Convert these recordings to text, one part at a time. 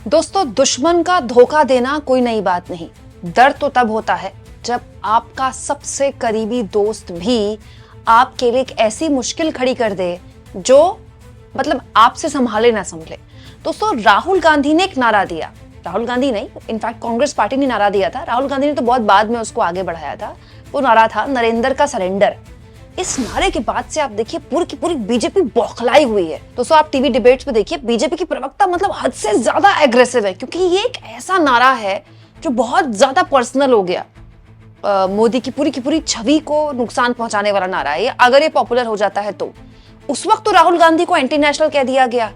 दोस्तों, दुश्मन का धोखा देना कोई नई बात नहीं। दर्द तो तब होता है जब आपका सबसे करीबी दोस्त भी आपके लिए एक ऐसी मुश्किल खड़ी कर दे जो आपसे संभाले ना संभले। दोस्तों, राहुल गांधी ने एक नारा दिया, राहुल गांधी नहीं, इनफैक्ट कांग्रेस पार्टी ने नारा दिया था, राहुल गांधी ने तो बहुत बाद में उसको आगे बढ़ाया था। वो नारा था नरेंद्र का सरेंडर। इस नारे के बाद से आप देखिए पूरी की पूरी बीजेपी बौखलाई हुई है। दोस्तों, आप टीवी डिबेट्स में देखिए बीजेपी की प्रवक्ता हद से ज्यादा एग्रेसिव है, क्योंकि ये एक ऐसा नारा है जो बहुत ज्यादा पर्सनल हो गया। मोदी की पूरी छवि को नुकसान पहुंचाने वाला नारा है। अगर ये पॉपुलर हो जाता है तो उस वक्त तो राहुल गांधी को एंटी नेशनल कह दिया गया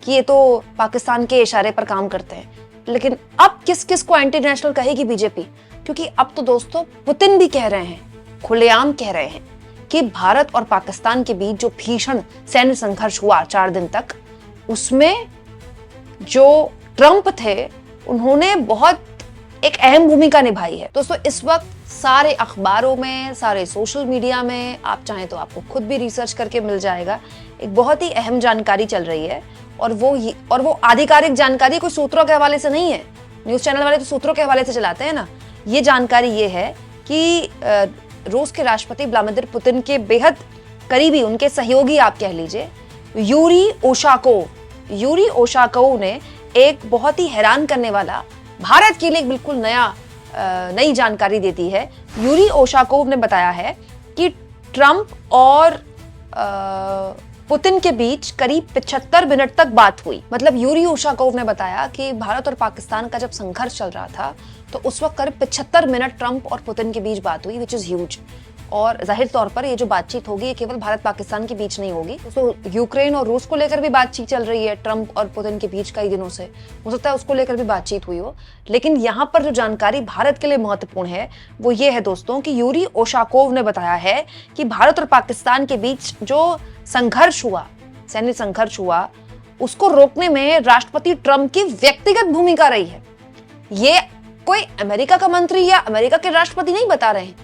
कि ये तो पाकिस्तान के इशारे पर काम करते हैं, लेकिन अब किस किस को एंटी नेशनल कहेगी बीजेपी? क्योंकि अब तो दोस्तों पुतिन भी कह रहे हैं, खुलेआम कह रहे हैं कि भारत और पाकिस्तान के बीच जो भीषण सैन्य संघर्ष हुआ 4 दिन तक, उसमें जो ट्रंप थे उन्होंने बहुत एक अहम भूमिका निभाई है। दोस्तों, इस वक्त सारे अखबारों में, सारे सोशल मीडिया में, आप चाहें तो आपको खुद भी रिसर्च करके मिल जाएगा, एक बहुत ही अहम जानकारी चल रही है। और वो आधिकारिक जानकारी कोई सूत्रों के हवाले से नहीं है। न्यूज चैनल वाले तो सूत्रों के हवाले से चलाते हैं ना। ये जानकारी ये है कि रूस के राष्ट्रपति व्लादिमीर पुतिन के बेहद करीबी, उनके सहयोगी आप कह लीजिए, यूरी ओशाकोव ने एक बहुत ही हैरान करने वाला, भारत के लिए बिल्कुल नई जानकारी देती है। यूरी ओशाकोव ने बताया है कि ट्रंप और पुतिन के बीच करीब 75 मिनट तक बात हुई। यूरी ओशाकोव ने बताया कि भारत और पाकिस्तान का जब संघर्ष चल रहा था तो उस वक्त करीब 75 मिनट ट्रंप और पुतिन के बीच बात हुई, विच इज ह्यूज। और जाहिर तौर पर ये जो बातचीत होगी ये केवल भारत पाकिस्तान के बीच नहीं होगी, तो यूक्रेन और रूस को लेकर भी बातचीत चल रही है ट्रंप और पुतिन के बीच कई दिनों से, हो सकता है उसको लेकर भी बातचीत हुई हो। लेकिन यहाँ पर जो जानकारी भारत के लिए महत्वपूर्ण है वो ये है दोस्तों कि यूरी ओशाकोव ने बताया है कि भारत और पाकिस्तान के बीच जो संघर्ष हुआ, सैन्य संघर्ष हुआ, उसको रोकने में राष्ट्रपति ट्रंप की व्यक्तिगत भूमिका रही है। ये कोई अमेरिका का मंत्री या अमेरिका के राष्ट्रपति नहीं बता रहे हैं,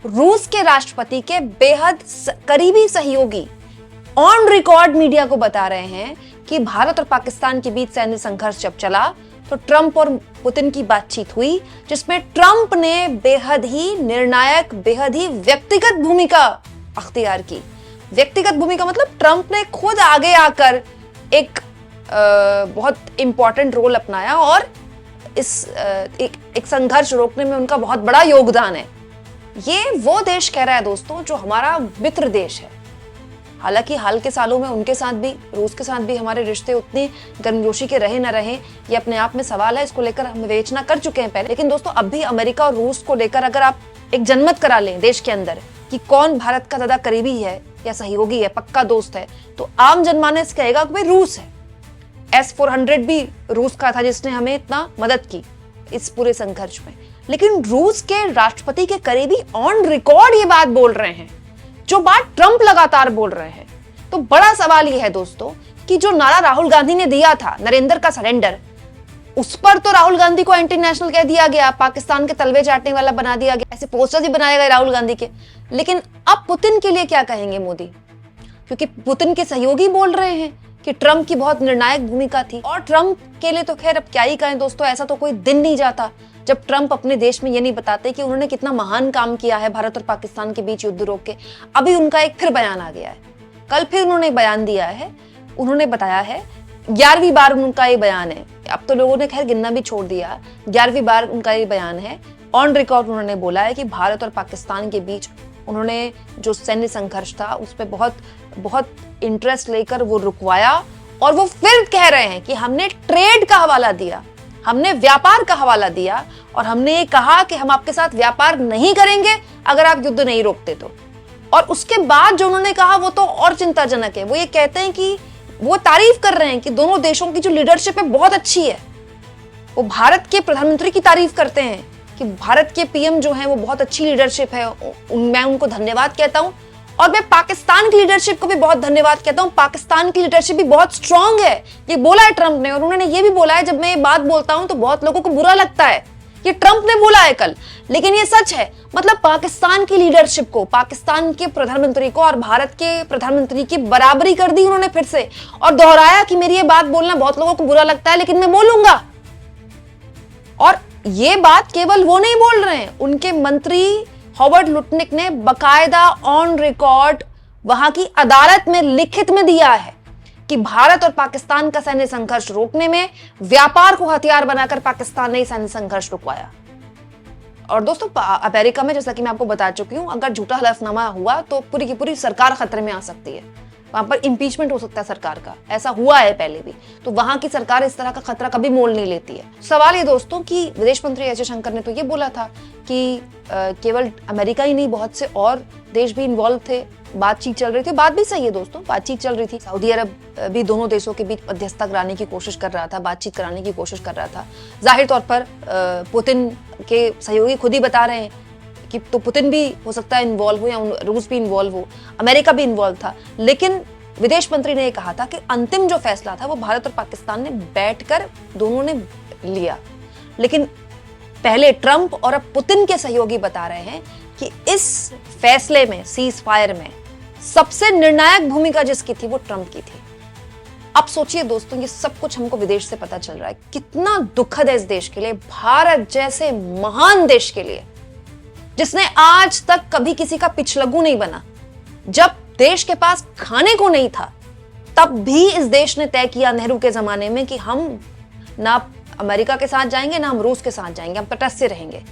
रूस के राष्ट्रपति के बेहद करीबी सहयोगी ऑन रिकॉर्ड मीडिया को बता रहे हैं कि भारत और पाकिस्तान के बीच सैन्य संघर्ष जब चला तो ट्रंप और पुतिन की बातचीत हुई, जिसमें ट्रंप ने बेहद ही निर्णायक, बेहद ही व्यक्तिगत भूमिका अख्तियार की। व्यक्तिगत भूमिका ट्रंप ने खुद आगे आकर एक बहुत इंपॉर्टेंट रोल अपनाया और एक संघर्ष रोकने में उनका बहुत बड़ा योगदान है। ये वो देश कह रहा है दोस्तों जो हमारा मित्र देश है। हालांकि हाल के सालों में उनके साथ भी, रूस के साथ भी हमारे रिश्ते उतने गर्मजोशी के रहे न रहे, ये अपने आप में सवाल है, इसको लेकर हम विवेचना कर चुके हैं पहले। लेकिन दोस्तों, अब भी अमेरिका और रूस को लेकर अगर आप एक जनमत करा लें देश के अंदर कि कौन भारत का ज्यादा करीबी है या सहयोगी है, पक्का दोस्त है, तो आम जनमानस कहेगा कि भाई रूस है। S-400 भी रूस का था जिसने हमें इतना मदद की इस पूरे संघर्ष में। लेकिन रूस के राष्ट्रपति के करीबी ऑन रिकॉर्ड ये बात बोल रहे हैं, जो बात ट्रंप लगातार बोल रहे हैं। तो बड़ा सवाल ये है दोस्तों कि जो नारा राहुल गांधी ने दिया था, नरेंद्र का सरेंडर, उस पर तो राहुल गांधी को एंटी नेशनल कह दिया गया, पाकिस्तान के तलवे चाटने वाला बना दिया गया, ऐसे पोस्टर भी बनाए गए राहुल गांधी के। लेकिन अब पुतिन के लिए क्या कहेंगे मोदी? क्योंकि पुतिन के सहयोगी बोल रहे हैं कि ट्रंप की बहुत निर्णायक भूमिका थी। और ट्रंप के लिए तो खैर अब क्या ही कहें दोस्तों, ऐसा तो कोई दिन नहीं जाता जब ट्रंप अपने देश में ये नहीं बताते कि उन्होंने कितना महान काम किया है भारत और पाकिस्तान के बीच युद्ध रोक के। अभी उनका एक फिर बयान आ गया है, कल फिर उन्होंने बयान दिया है। उन्होंने बताया है, 11वीं बार उनका ये बयान है, अब तो लोगों ने खैर गिनना भी छोड़ दिया, 11वीं बार उनका ये बयान है। ऑन रिकॉर्ड उन्होंने बोला है कि भारत और पाकिस्तान के बीच उन्होंने जो सैन्य संघर्ष था उस पर बहुत इंटरेस्ट लेकर वो रुकवाया। और वो फिर कह रहे हैं कि हमने ट्रेड का हवाला दिया, हमने व्यापार का हवाला दिया, और हमने ये कहा कि हम आपके साथ व्यापार नहीं करेंगे अगर आप युद्ध नहीं रोकते तो। और उसके बाद जो उन्होंने कहा वो तो और चिंताजनक है। वो ये कहते हैं कि वो तारीफ कर रहे हैं कि दोनों देशों की जो लीडरशिप है बहुत अच्छी है। वो भारत के प्रधानमंत्री की तारीफ करते हैं कि भारत के पीएम जो है वो बहुत अच्छी लीडरशिप है, मैं उनको धन्यवाद कहता हूं। और मैं पाकिस्तान की लीडरशिप को भी बहुत धन्यवाद कहता हूं, पाकिस्तान की लीडरशिप भी बहुत स्ट्रांग है, ये बोला है ट्रंप ने। और उन्होंने ये भी बोला है, जब मैं ये बात बोलता हूं तो बहुत लोगों को बुरा लगता है, ये ट्रंप ने बोला है कल, लेकिन ये सच है। पाकिस्तान की लीडरशिप को, पाकिस्तान के प्रधानमंत्री को और भारत के प्रधानमंत्री की बराबरी कर दी उन्होंने फिर से, और दोहराया कि मेरी ये बात बोलना बहुत लोगों को बुरा लगता है लेकिन मैं बोलूंगा, ये बात केवल वो नहीं बोल रहे हैं, उनके मंत्री हॉवर्ड लुटनिक ने बकायदा ऑन रिकॉर्ड वहां की अदालत में लिखित में दिया है कि भारत और पाकिस्तान का सैन्य संघर्ष रोकने में व्यापार को हथियार बनाकर पाकिस्तान ने सैन्य संघर्ष रुकवाया। और दोस्तों अमेरिका में, जैसा कि मैं आपको बता चुकी हूं, अगर झूठा हलफनामा हुआ तो पूरी की पूरी सरकार खतरे में आ सकती है, वहां पर इंपीचमेंट हो सकता है सरकार का, ऐसा हुआ है पहले भी। तो वहां की सरकार इस तरह का खतरा कभी मोल नहीं लेती है। सवाल ये दोस्तों कि विदेश मंत्री एस जयशंकर ने तो ये बोला था कि केवल अमेरिका ही नहीं, बहुत से और देश भी इन्वॉल्व थे, बातचीत चल रही थी। बात भी सही है दोस्तों, बातचीत चल रही थी। सऊदी अरब भी दोनों देशों के बीच मध्यस्थता कराने की कोशिश कर रहा था, बातचीत कराने की कोशिश कर रहा था। जाहिर तौर पर पुतिन के सहयोगी खुद ही बता रहे हैं कि तो पुतिन भी हो सकता है इन्वॉल्व हो, या रूस भी इन्वॉल्व हो, अमेरिका भी इन्वॉल्व था। लेकिन विदेश मंत्री ने कहा था कि अंतिम जो फैसला था वो भारत और पाकिस्तान ने बैठकर दोनों ने लिया। लेकिन पहले ट्रंप और अब पुतिन के सहयोगी बता रहे हैं कि इस फैसले में, सीज फायर में, सबसे निर्णायक भूमिका जिसकी थी वो ट्रंप की थी। अब सोचिए दोस्तों, ये सब कुछ हमको विदेश से पता चल रहा है, कितना दुखद है इस देश के लिए, भारत जैसे महान देश के लिए, जिसने आज तक कभी किसी का पिछलग्गू नहीं बना। जब देश के पास खाने को नहीं था तब भी इस देश ने तय किया नेहरू के जमाने में कि हम ना अमेरिका के साथ जाएंगे ना हम रूस के साथ जाएंगे, हम तटस्थ से रहेंगे।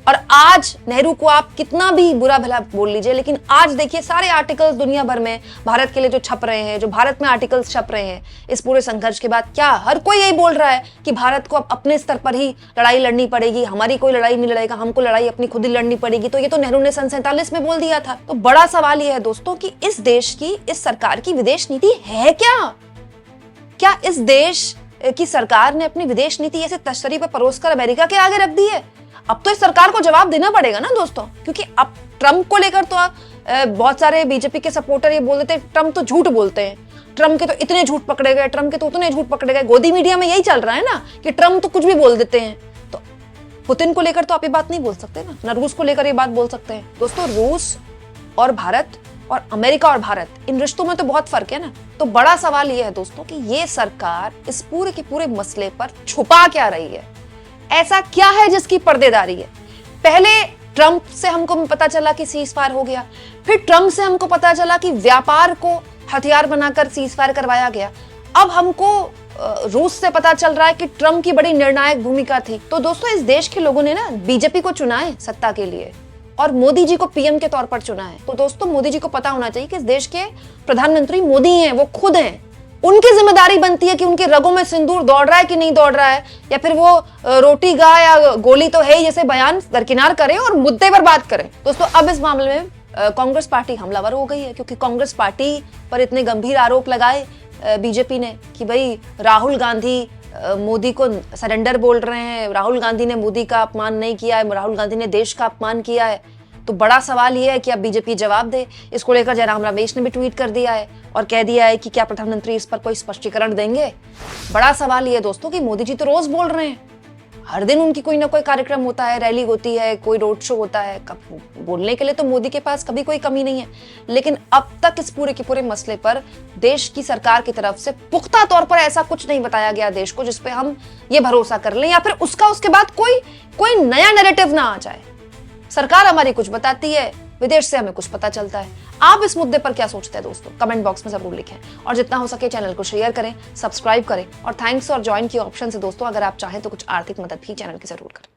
और आज नेहरू को आप कितना भी बुरा भला बोल लीजिए, लेकिन आज देखिए सारे आर्टिकल्स दुनिया भर में भारत के लिए जो छप रहे हैं, जो भारत में आर्टिकल्स छप रहे हैं इस पूरे संघर्ष के बाद, क्या हर कोई यही बोल रहा है कि भारत को अब अपने स्तर पर ही लड़ाई लड़नी पड़ेगी, हमारी कोई लड़ाई नहीं लड़ेगा, हमको लड़ाई अपनी खुद ही लड़नी पड़ेगी। तो ये तो नेहरू ने सन 47 में बोल दिया था। तो बड़ा सवाल यह है दोस्तों कि इस देश की, इस सरकार की विदेश नीति है क्या? क्या इस देश की सरकार ने अपनी विदेश नीति ऐसे तश्तरी पर परोसकर अमेरिका के आगे रख दी है? अब तो इस सरकार को जवाब देना पड़ेगा ना दोस्तों, क्योंकि अब ट्रंप को लेकर तो बहुत सारे बीजेपी के सपोर्टर ये बोल देते हैं ट्रंप तो झूठ बोलते हैं, ट्रंप के तो इतने झूठ पकड़े गए, ट्रंप के तो उतने झूठ पकड़े गए। गोदी मीडिया में यही चल रहा है ना कि ट्रंप तो कुछ भी बोल देते हैं। तो पुतिन को लेकर तो आप ये बात नहीं बोल सकते ना रूस को लेकर ये बात बोल सकते हैं। दोस्तों, रूस और भारत और अमेरिका और भारत, इन रिश्तों में तो बहुत फर्क है ना। तो बड़ा सवाल यह है दोस्तों कि ये सरकार इस पूरे के पूरे मसले पर छुपा क्या रही है? ऐसा क्या है जिसकी पर्देदारी है? पहले ट्रंप से हमको पता चला कि सीज फायर हो गया, फिर ट्रंप से हमको पता चला कि व्यापार को हथियार बनाकर सीज फायर करवाया गया, अब हमको रूस से पता चल रहा है कि ट्रंप की बड़ी निर्णायक भूमिका थी। तो दोस्तों, इस देश के लोगों ने ना बीजेपी को चुना है सत्ता के लिए और मोदी जी को पीएम के तौर पर चुना है। तो दोस्तों, मोदी जी को पता होना चाहिए कि इस देश के प्रधानमंत्री मोदी हैं, वो खुद हैं। उनकी जिम्मेदारी बनती है कि उनके रगों में सिंदूर दौड़ रहा है कि नहीं दौड़ रहा है, या फिर वो रोटी गा या गोली तो है जैसे बयान दरकिनार करें और मुद्दे पर बात करें। दोस्तों, अब इस मामले में कांग्रेस पार्टी हमलावर हो गई है, क्योंकि कांग्रेस पार्टी पर इतने गंभीर आरोप लगाए बीजेपी ने कि भाई राहुल गांधी मोदी को सरेंडर बोल रहे हैं, राहुल गांधी ने मोदी का अपमान नहीं किया है, राहुल गांधी ने देश का अपमान किया है। तो बड़ा सवाल यह है कि अब बीजेपी जवाब दे। इसको लेकर जयराम रमेश ने भी ट्वीट कर दिया है और कह दिया है कि क्या प्रधानमंत्री इस पर कोई स्पष्टीकरण देंगे। बड़ा सवाल यह है दोस्तों कि मोदी जी तो रोज बोल रहे हैं, हर दिन उनकी कोई ना कोई कार्यक्रम होता है, रैली होती है, कोई रोड शो होता है, बोलने के लिए तो मोदी के पास कभी कोई कमी नहीं है। लेकिन अब तक इस पूरे के पूरे मसले पर देश की सरकार की तरफ से पुख्ता तौर पर ऐसा कुछ नहीं बताया गया देश को जिसपे हम ये भरोसा कर लें, या फिर उसके बाद कोई नया नैरेटिव ना आ जाए। सरकार हमारी कुछ बताती है, विदेश से हमें कुछ पता चलता है। आप इस मुद्दे पर क्या सोचते हैं दोस्तों? कमेंट बॉक्स में जरूर लिखें और जितना हो सके चैनल को शेयर करें, सब्सक्राइब करें और थैंक्स और ज्वाइन की ऑप्शन से दोस्तों अगर आप चाहें तो कुछ आर्थिक मदद भी चैनल की जरूर करें।